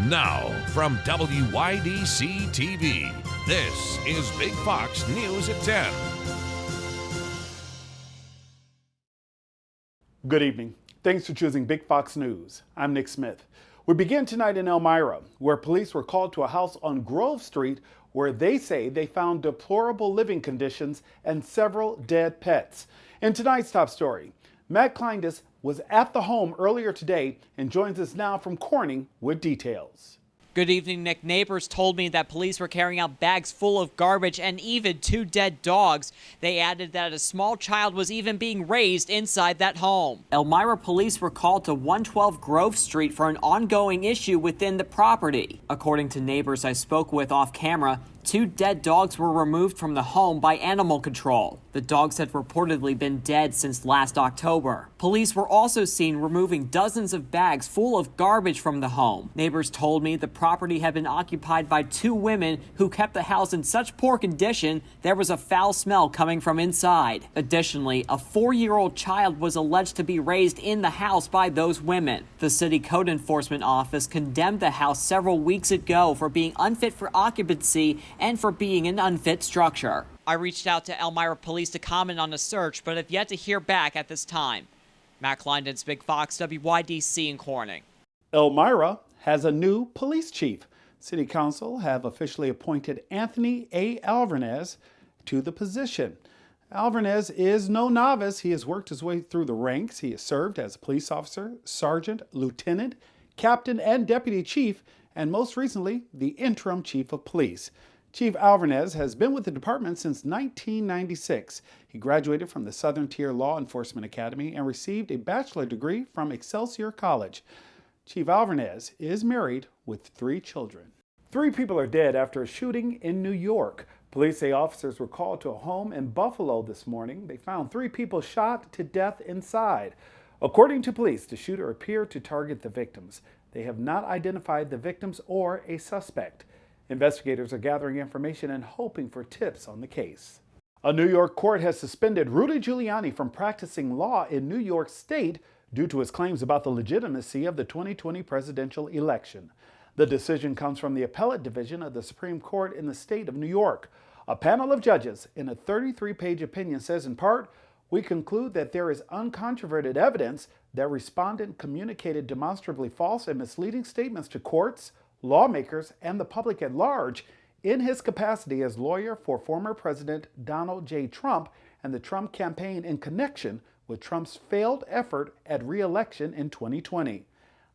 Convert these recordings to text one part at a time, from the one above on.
Now, from WYDC TV, this is Big Fox News at 10. Good evening. Thanks for choosing Big Fox News. I'm Nick Smith. We begin tonight in Elmira, where police were called to a house on Grove Street where they say they found deplorable living conditions and several dead pets. In tonight's top story, Matt Kleindus was at the home earlier today and joins us now from Corning with details. Good evening, Nick. Neighbors told me that police were carrying out bags full of garbage and even 2 dead dogs. They added that a small child was even being raised inside that home. Elmira police were called to 112 Grove Street for an ongoing issue within the property. According to neighbors I spoke with off camera, 2 dead dogs were removed from the home by animal control. The dogs had reportedly been dead since last October. Police were also seen removing dozens of bags full of garbage from the home. Neighbors told me the property had been occupied by 2 women who kept the house in such poor condition there was a foul smell coming from inside. Additionally, a 4-year-old child was alleged to be raised in the house by those women. The city code enforcement office condemned the house several weeks ago for being unfit for occupancy and for being an unfit structure. I reached out to Elmira police to comment on the search, but have yet to hear back at this time. Matt Kleindus, Big Fox, WYDC in Corning. Elmira has a new police chief. City Council have officially appointed Anthony A. Alvarez to the position. Alvarez is no novice. He has worked his way through the ranks. He has served as a police officer, sergeant, lieutenant, captain, and deputy chief, and most recently, the interim chief of police. Chief Alvarez has been with the department since 1996. He graduated from the Southern Tier Law Enforcement Academy and received a bachelor's degree from Excelsior College. Chief Alvarez is married with 3 children. 3 people are dead after a shooting in New York. Police say officers were called to a home in Buffalo this morning. They found 3 people shot to death inside. According to police, the shooter appeared to target the victims. They have not identified the victims or a suspect. Investigators are gathering information and hoping for tips on the case. A New York court has suspended Rudy Giuliani from practicing law in New York State due to his claims about the legitimacy of the 2020 presidential election. The decision comes from the appellate division of the Supreme Court in the state of New York. A panel of judges in a 33-page opinion says in part, "We conclude that there is uncontroverted evidence that respondent communicated demonstrably false and misleading statements to courts, lawmakers, and the public at large in his capacity as lawyer for former President Donald J. Trump and the Trump campaign in connection with Trump's failed effort at re-election in 2020.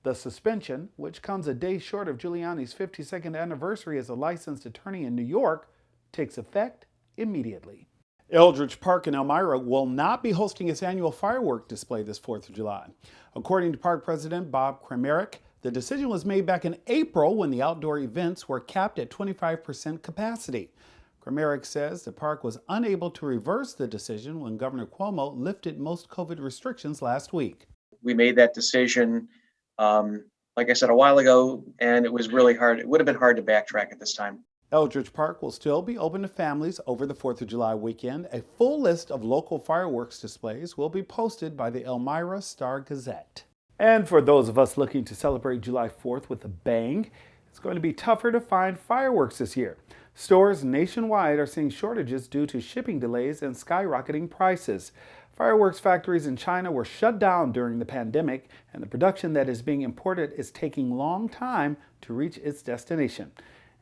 The suspension, which comes a day short of Giuliani's 52nd anniversary as a licensed attorney in New York, takes effect immediately." Eldridge Park in Elmira will not be hosting its annual firework display this 4th of July. According to Park President Bob Kramerick, the decision was made back in April when the outdoor events were capped at 25% capacity. Kramerick says the park was unable to reverse the decision when Governor Cuomo lifted most COVID restrictions last week. We made that decision, like I said, a while ago, and it was really hard. It would have been hard to backtrack at this time. Eldridge Park will still be open to families over the 4th of July weekend. A full list of local fireworks displays will be posted by the Elmira Star-Gazette. And for those of us looking to celebrate July 4th with a bang, it's going to be tougher to find fireworks this year. Stores nationwide are seeing shortages due to shipping delays and skyrocketing prices. Fireworks factories in China were shut down during the pandemic, and the production that is being imported is taking a long time to reach its destination.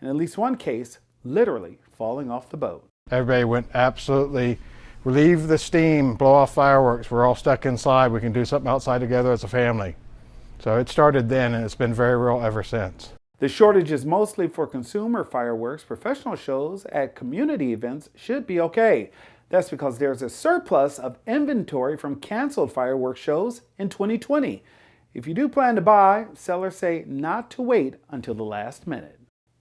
In at least one case, literally falling off the boat. Everybody went absolutely relieve the steam, blow off fireworks. We're all stuck inside. We can do something outside together as a family. So it started then, and it's been very real ever since. The shortage is mostly for consumer fireworks. Professional shows at community events should be okay. That's because there's a surplus of inventory from canceled fireworks shows in 2020. If you do plan to buy, sellers say not to wait until the last minute.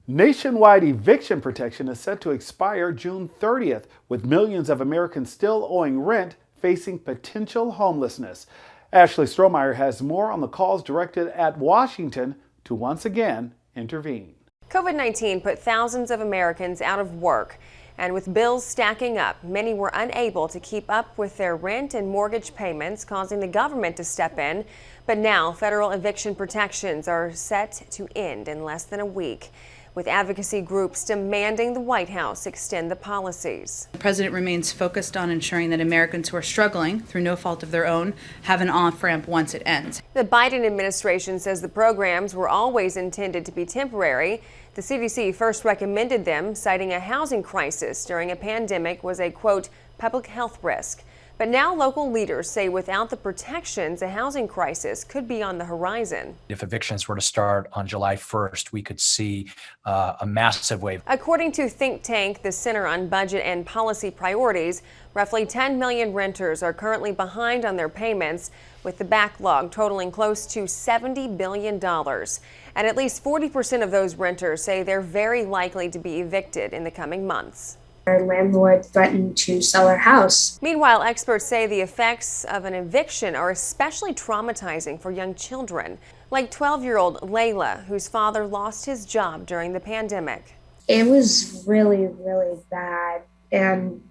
Nationwide eviction protection is set to expire June 30th, with millions of Americans still owing rent facing potential homelessness. Ashley Strohmeyer has more on the calls directed at Washington to once again intervene. COVID-19 put thousands of Americans out of work, And with bills stacking up, many were unable to keep up with their rent and mortgage payments, causing the government to step in. But now federal eviction protections are set to end in less than a week, with advocacy groups demanding the White House extend the policies. The president remains focused on ensuring that Americans who are struggling through no fault of their own have an off-ramp once it ends. The Biden administration says the programs were always intended to be temporary. The CDC first recommended them, citing a housing crisis during a pandemic was a, quote, public health risk. But now local leaders say without the protections, a housing crisis could be on the horizon. If evictions were to start on July 1st, we could see a massive wave. According to think tank, the Center on Budget and Policy Priorities, roughly 10 million renters are currently behind on their payments, with the backlog totaling close to $70 billion. And at least 40% of those renters say they're very likely to be evicted in the coming months. Our landlord threatened to sell our house. Meanwhile, experts say the effects of an eviction are especially traumatizing for young children, like 12-year-old Layla, whose father lost his job during the pandemic. It was really, really bad, and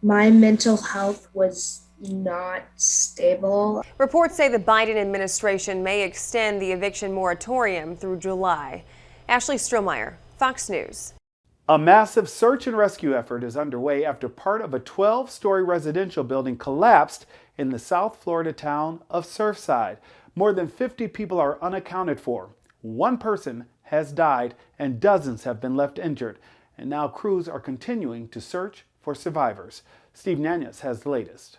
my mental health was not stable. Reports say the Biden administration may extend the eviction moratorium through July. Ashley Strohmeyer, Fox News. A massive search and rescue effort is underway after part of a 12-story residential building collapsed in the South Florida town of Surfside. More than 50 people are unaccounted for. One person has died and dozens have been left injured. And now crews are continuing to search for survivors. Steve Nanias has the latest.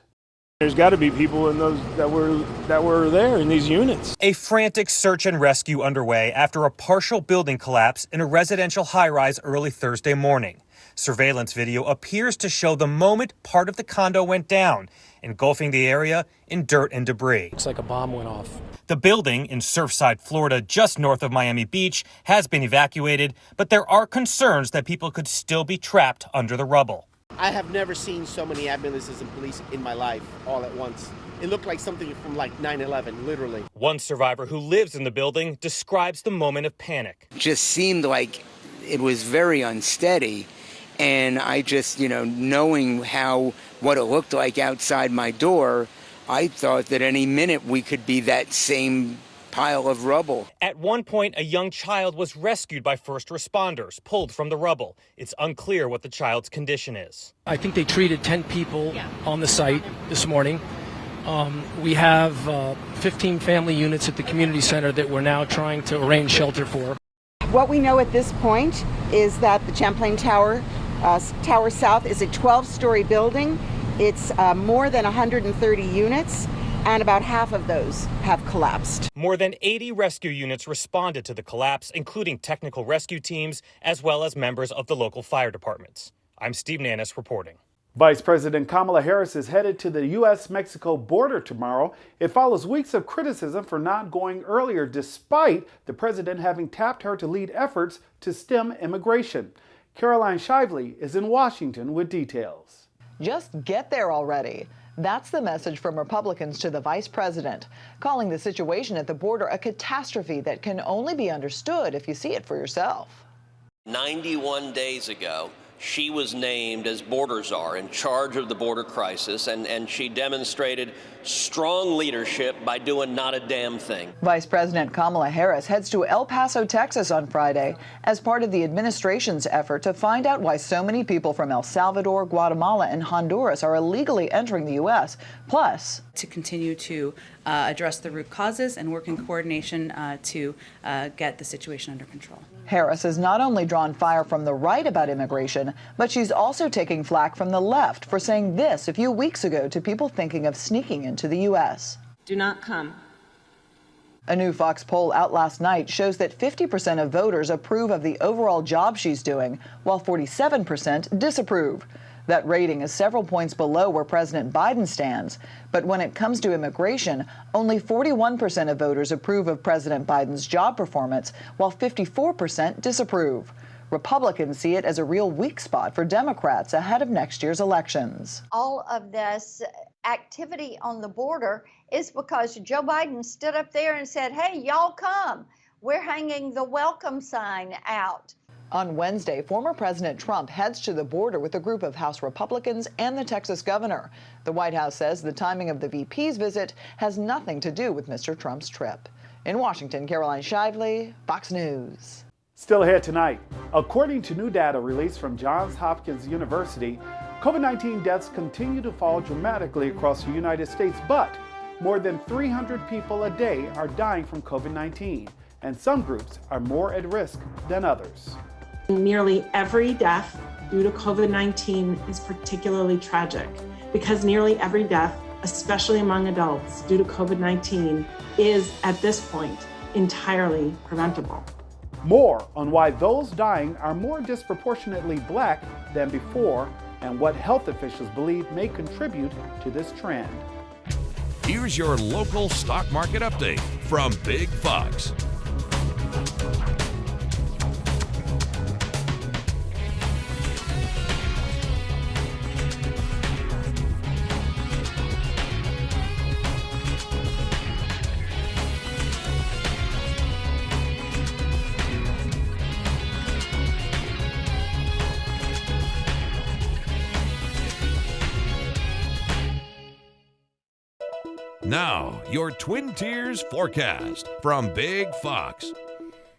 There's got to be people in those that were there in these units. A frantic search and rescue underway after a partial building collapse in a residential high-rise early Thursday morning. Surveillance video appears to show the moment part of the condo went down, engulfing the area in dirt and debris. Looks like a bomb went off. The building in Surfside, Florida, just north of Miami Beach, has been evacuated, but there are concerns that people could still be trapped under the rubble. I have never seen so many ambulances and police in my life all at once. It looked like something from like 9/11, literally. One survivor who lives in the building describes the moment of panic. Just seemed like it was very unsteady. And I just, knowing what it looked like outside my door, I thought that any minute we could be that same pile of rubble. At one point, a young child was rescued by first responders, pulled from the rubble. It's unclear what the child's condition is. I think they treated 10 people on the site this morning. We have 15 family units at the community center that we're now trying to arrange shelter for. What we know at this point is that the Champlain Tower, Tower South, is a 12-story building. It's more than 130 units. And about half of those have collapsed. More than 80 rescue units responded to the collapse, including technical rescue teams, as well as members of the local fire departments. I'm Steve Nanias reporting. Vice President Kamala Harris is headed to the U.S.-Mexico border tomorrow. It follows weeks of criticism for not going earlier, despite the president having tapped her to lead efforts to stem immigration. Caroline Shively is in Washington with details. Just get there already. That's the message from Republicans to the vice president, calling the situation at the border a catastrophe that can only be understood if you see it for yourself. 91 days ago, she was named as border czar, in charge of the border crisis, and she demonstrated strong leadership by doing not a damn thing. Vice President Kamala Harris heads to El Paso, Texas on Friday as part of the administration's effort to find out why so many people from El Salvador, Guatemala, and Honduras are illegally entering the U.S., plus to continue to address the root causes and work in coordination to get the situation under control. Harris has not only drawn fire from the right about immigration, but she's also taking flack from the left for saying this a few weeks ago to people thinking of sneaking into the U.S. Do not come. A new Fox poll out last night shows that 50% of voters approve of the overall job she's doing, while 47% disapprove. That rating is several points below where President Biden stands. But when it comes to immigration, only 41% of voters approve of President Biden's job performance, while 54% disapprove. Republicans see it as a real weak spot for Democrats ahead of next year's elections. All of this activity on the border is because Joe Biden stood up there and said, hey, y'all come. We're hanging the welcome sign out. On Wednesday, former President Trump heads to the border with a group of House Republicans and the Texas governor. The White House says the timing of the VP's visit has nothing to do with Mr. Trump's trip. In Washington, Caroline Shively, Fox News. Still ahead tonight, according to new data released from Johns Hopkins University, COVID-19 deaths continue to fall dramatically across the United States, but more than 300 people a day are dying from COVID-19, and some groups are more at risk than others. Nearly every death due to COVID-19 is particularly tragic because nearly every death, especially among adults due to COVID-19, is at this point entirely preventable. More on why those dying are more disproportionately Black than before and what health officials believe may contribute to this trend. Here's your local stock market update from Big Fox. Now, your Twin Tiers forecast from Big Fox.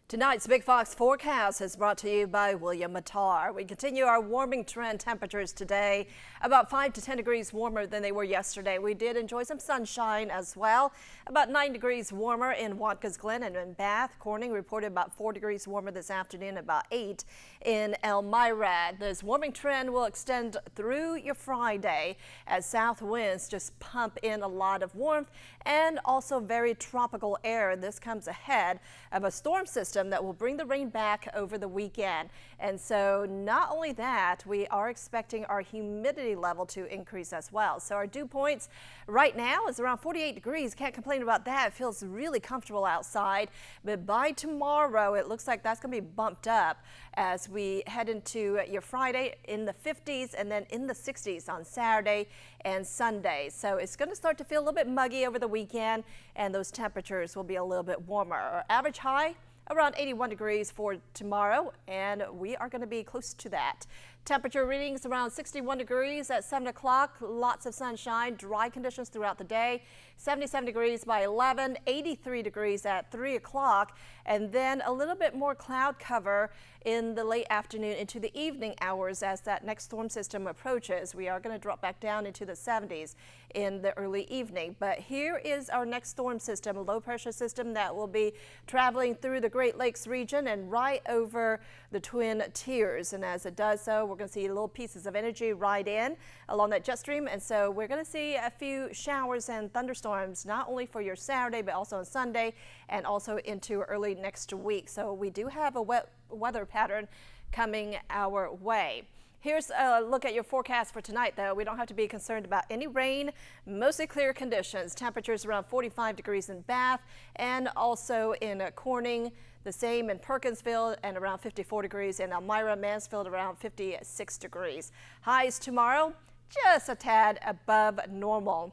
Tonight's Big Fox forecast is brought to you by William Mattar. We continue our warming trend. Temperatures today about 5 to 10 degrees warmer than they were yesterday. We did enjoy some sunshine as well. About 9 degrees warmer in Watkins Glen and in Bath. Corning reported about 4 degrees warmer this afternoon, about 8 in Elmira. This warming trend will extend through your Friday as south winds just pump in a lot of warmth and also very tropical air. This comes ahead of a storm system that will bring the rain back over the weekend. And so not only that, we are expecting our humidity level to increase as well. So our dew points right now is around 48 degrees. Can't complain about that. It feels really comfortable outside. But by tomorrow, it looks like that's going to be bumped up as we head into your Friday in the 50s and then in the 60s on Saturday and Sunday. So it's going to start to feel a little bit muggy over the weekend, and those temperatures will be a little bit warmer. Our average high around 81 degrees for tomorrow, and we are going to be close to that. Temperature readings around 61 degrees at 7 o'clock. Lots of sunshine, dry conditions throughout the day. 77 degrees by 11, 83 degrees at 3 o'clock, and then a little bit more cloud cover in the late afternoon into the evening hours as that next storm system approaches. We are going to drop back down into the 70s in the early evening. But here is our next storm system, a low pressure system that will be traveling through the Great Lakes region and right over the Twin Tiers. And as it does so, we're going to see little pieces of energy ride in along that jet stream. And so we're going to see a few showers and thunderstorms, not only for your Saturday, but also on Sunday and also into early next week. So we do have a wet weather pattern coming our way. Here's a look at your forecast for tonight, though. We don't have to be concerned about any rain, mostly clear conditions. Temperatures around 45 degrees in Bath and also in Corning. The same in Perkinsville and around 54 degrees in Elmira, Mansfield around 56 degrees. Highs tomorrow, just a tad above normal.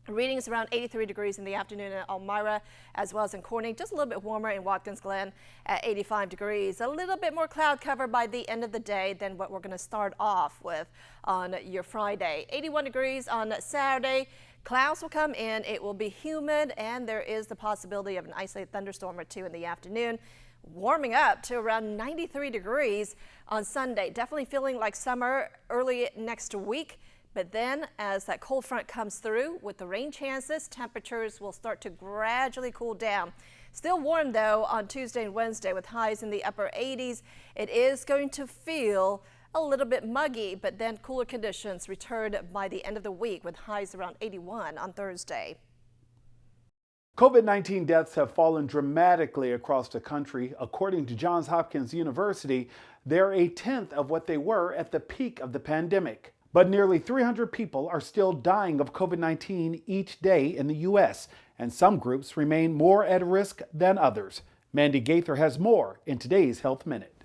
Readings around 83 degrees in the afternoon in Elmira as well as in Corning, just a little bit warmer in Watkins Glen at 85 degrees. A little bit more cloud cover by the end of the day than what we're going to start off with on your Friday. 81 degrees on Saturday. Clouds will come in, it will be humid, and there is the possibility of an isolated thunderstorm or two in the afternoon. Warming up to around 93 degrees on Sunday. Definitely feeling like summer early next week. But then as that cold front comes through with the rain chances, temperatures will start to gradually cool down. Still warm though on Tuesday and Wednesday with highs in the upper 80s. It is going to feel a little bit muggy, but then cooler conditions return by the end of the week with highs around 81 on Thursday. COVID-19 deaths have fallen dramatically across the country. According to Johns Hopkins University, they're a tenth of what they were at the peak of the pandemic. But nearly 300 people are still dying of COVID-19 each day in the U.S., and some groups remain more at risk than others. Mandy Gaither has more in today's Health Minute.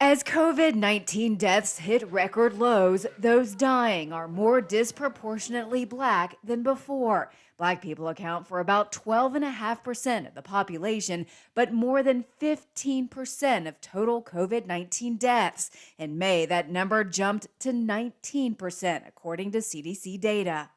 As COVID-19 deaths hit record lows, those dying are more disproportionately Black than before. Black people account for about 12.5% of the population, but more than 15% of total COVID-19 deaths. In May, that number jumped to 19%, according to CDC data.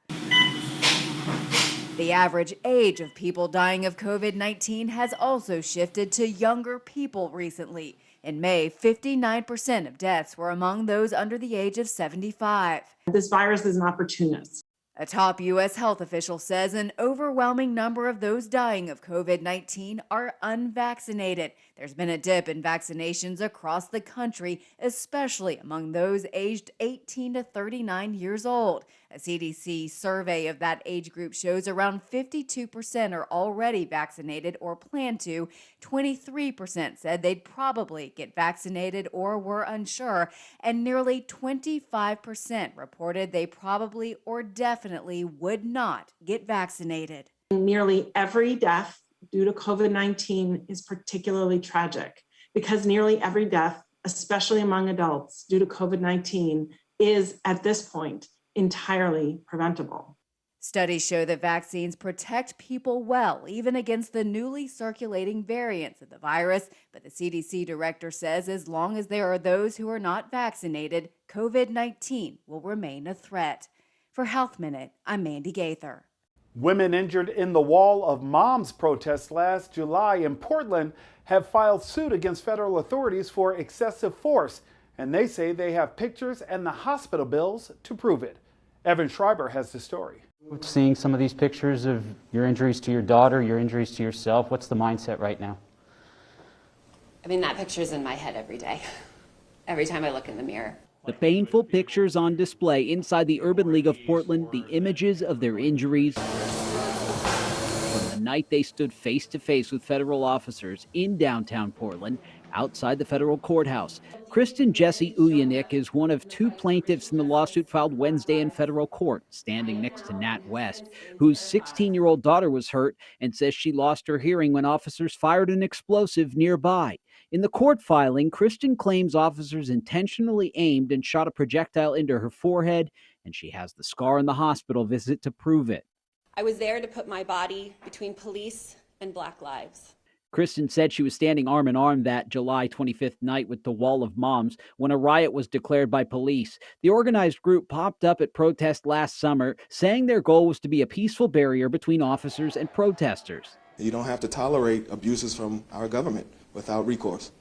The average age of people dying of COVID-19 has also shifted to younger people recently. In May, 59% of deaths were among those under the age of 75. This virus is an opportunist. A top U.S. health official says an overwhelming number of those dying of COVID-19 are unvaccinated. There's been a dip in vaccinations across the country, especially among those aged 18 to 39 years old. A CDC survey of that age group shows around 52% are already vaccinated or plan to. 23% said they'd probably get vaccinated or were unsure, and nearly 25% reported they probably or definitely would not get vaccinated. Nearly every death due to COVID-19 is particularly tragic because nearly every death, especially among adults due to COVID-19, is at this point entirely preventable. Studies show that vaccines protect people well, even against the newly circulating variants of the virus. But the CDC director says as long as there are those who are not vaccinated, COVID-19 will remain a threat. For Health Minute, I'm Mandy Gaither. Women injured in the Wall of Moms protest last July in Portland have filed suit against federal authorities for excessive force, and they say they have pictures and the hospital bills to prove it. Evan Schreiber has the story. Seeing some of these pictures of your injuries to your daughter, your injuries to yourself, what's the mindset right now? I mean, that picture's in my head every day, every time I look in the mirror. The painful pictures on display inside the Urban League of Portland, the images of their injuries from the night they stood face to face with federal officers in downtown Portland, outside the federal courthouse. Kristen Jesse Uyanik is one of two plaintiffs in the lawsuit filed Wednesday in federal court, standing next to Nat West, whose 16-year-old daughter was hurt and says she lost her hearing when officers fired an explosive nearby. In the court filing, Kristen claims officers intentionally aimed and shot a projectile into her forehead, and she has the scar in the hospital visit to prove it. I was there to put my body between police and Black lives. Kristen said she was standing arm in arm that July 25th night with the Wall of Moms when a riot was declared by police. The organized group popped up at protest last summer, saying their goal was to be a peaceful barrier between officers and protesters. You don't have to tolerate abuses from our government without recourse.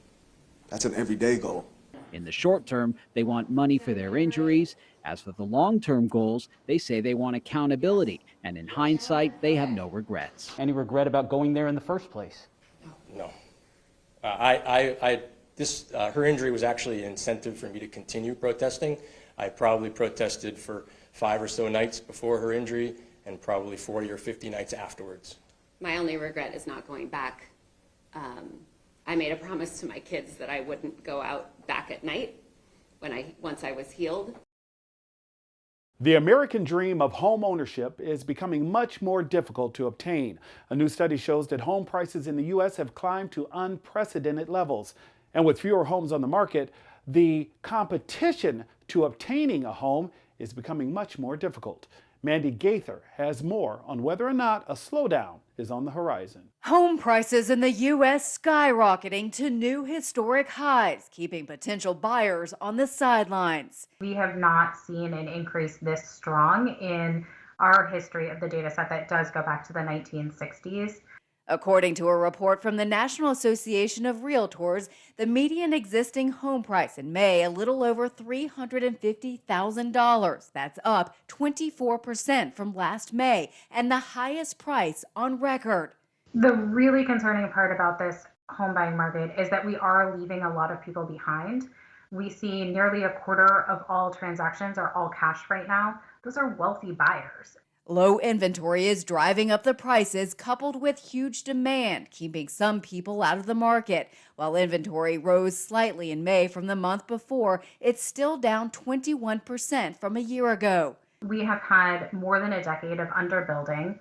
That's an everyday goal. In the short term, they want money for their injuries. As for the long-term goals, they say they want accountability. And in hindsight, they have no regrets. Any regret about going there in the first place? No. Her injury was actually an incentive for me to continue protesting. I probably protested for 5 or so nights before her injury and probably 40 or 50 nights afterwards. My only regret is not going back. I made a promise to my kids that I wouldn't go out back at night once I was healed. The American dream of home ownership is becoming much more difficult to obtain. A new study shows that home prices in the U.S. have climbed to unprecedented levels. And with fewer homes on the market, the competition to obtaining a home is becoming much more difficult. Mandy Gaither has more on whether or not a slowdown is on the horizon. Home prices in the U.S. skyrocketing to new historic highs, keeping potential buyers on the sidelines. We have not seen an increase this strong in our history of the data set that does go back to the 1960s. According to a report from the National Association of Realtors, the median existing home price in May a little over $350,000. That's up 24% from last May and the highest price on record. The really concerning part about this home buying market is that we are leaving a lot of people behind. We see nearly a quarter of all transactions are all cash right now. Those are wealthy buyers. Low inventory is driving up the prices, coupled with huge demand, keeping some people out of the market. While inventory rose slightly in May from the month before, it's still down 21% from a year ago. We have had more than a decade of underbuilding.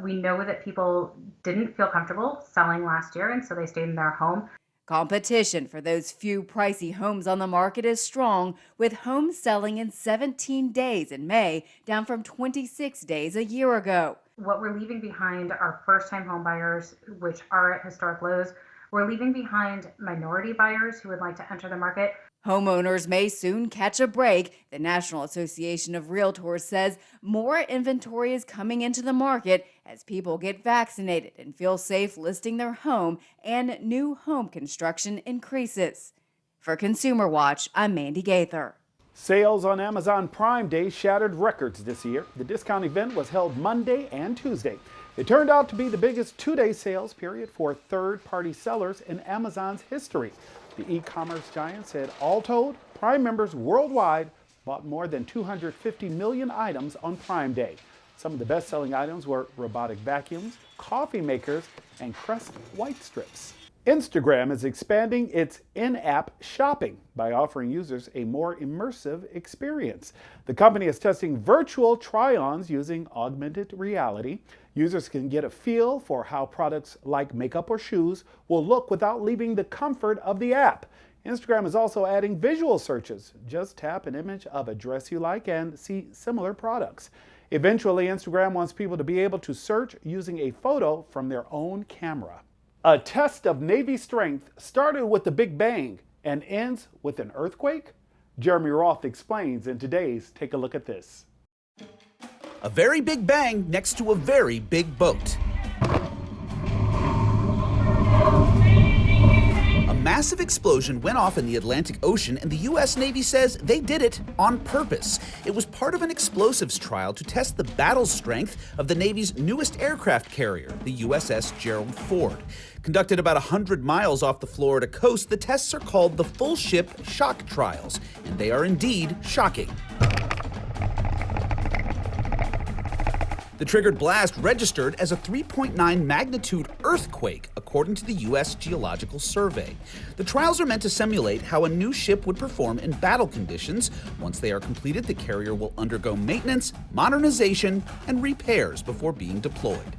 We know that people didn't feel comfortable selling last year, and so they stayed in their home. Competition for those few pricey homes on the market is strong, with homes selling in 17 days in May, down from 26 days a year ago. What we're leaving behind are first-time home buyers, which are at historic lows. We're leaving behind minority buyers who would like to enter the market. Homeowners may soon catch a break. The National Association of Realtors says more inventory is coming into the market as people get vaccinated and feel safe listing their home and new home construction increases. For Consumer Watch, I'm Mandy Gaither. Sales on Amazon Prime Day shattered records this year. The discount event was held Monday and Tuesday. It turned out to be the biggest two-day sales period for third-party sellers in Amazon's history. The e-commerce giant said all told, Prime members worldwide bought more than 250 million items on Prime Day. Some of the best-selling items were robotic vacuums, coffee makers, and Crest white strips. Instagram is expanding its in-app shopping by offering users a more immersive experience. The company is testing virtual try-ons using augmented reality. Users can get a feel for how products like makeup or shoes will look without leaving the comfort of the app. Instagram is also adding visual searches. Just tap an image of a dress you like and see similar products. Eventually, Instagram wants people to be able to search using a photo from their own camera. A test of Navy strength started with the Big Bang and ends with an earthquake? Jeremy Roth explains in today's Take a Look at This. A very big bang next to a very big boat. A massive explosion went off in the Atlantic Ocean, and the U.S. Navy says they did it on purpose. It was part of an explosives trial to test the battle strength of the Navy's newest aircraft carrier, the USS Gerald Ford. Conducted about 100 miles off the Florida coast, the tests are called the Full Ship Shock Trials, and they are indeed shocking. The triggered blast registered as a 3.9 magnitude earthquake, according to the U.S. Geological Survey. The trials are meant to simulate how a new ship would perform in battle conditions. Once they are completed, the carrier will undergo maintenance, modernization, and repairs before being deployed.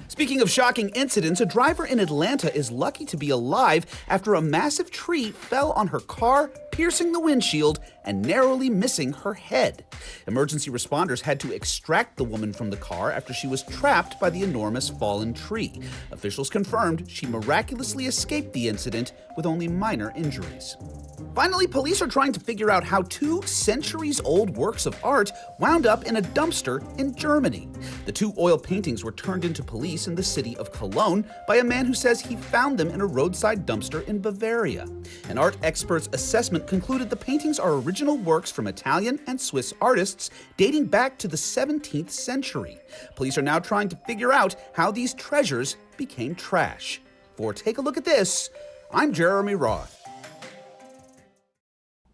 Speaking of shocking incidents, a driver in Atlanta is lucky to be alive after a massive tree fell on her car, piercing the windshield and narrowly missing her head. Emergency responders had to extract the woman from the car after she was trapped by the enormous fallen tree. Officials confirmed she miraculously escaped the incident with only minor injuries. Finally, police are trying to figure out how 2 centuries-old works of art wound up in a dumpster in Germany. The 2 oil paintings were turned into police in the city of Cologne by a man who says he found them in a roadside dumpster in Bavaria. An art expert's assessment concluded the paintings are original works from Italian and Swiss artists dating back to the 17th century. Police are now trying to figure out how these treasures became trash. For Take a Look at This, I'm Jeremy Roth.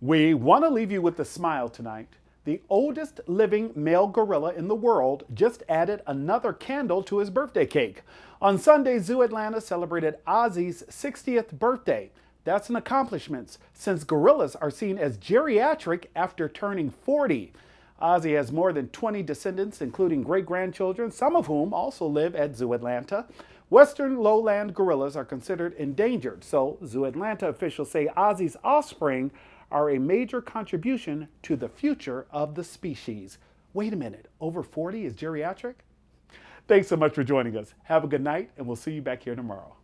We want to leave you with a smile tonight. The oldest living male gorilla in the world just added another candle to his birthday cake. On Sunday, Zoo Atlanta celebrated Ozzy's 60th birthday. That's an accomplishment since gorillas are seen as geriatric after turning 40. Ozzy has more than 20 descendants, including great-grandchildren, some of whom also live at Zoo Atlanta. Western lowland gorillas are considered endangered, so Zoo Atlanta officials say Ozzy's offspring are a major contribution to the future of the species. Wait a minute, over 40 is geriatric? Thanks so much for joining us. Have a good night, and we'll see you back here tomorrow.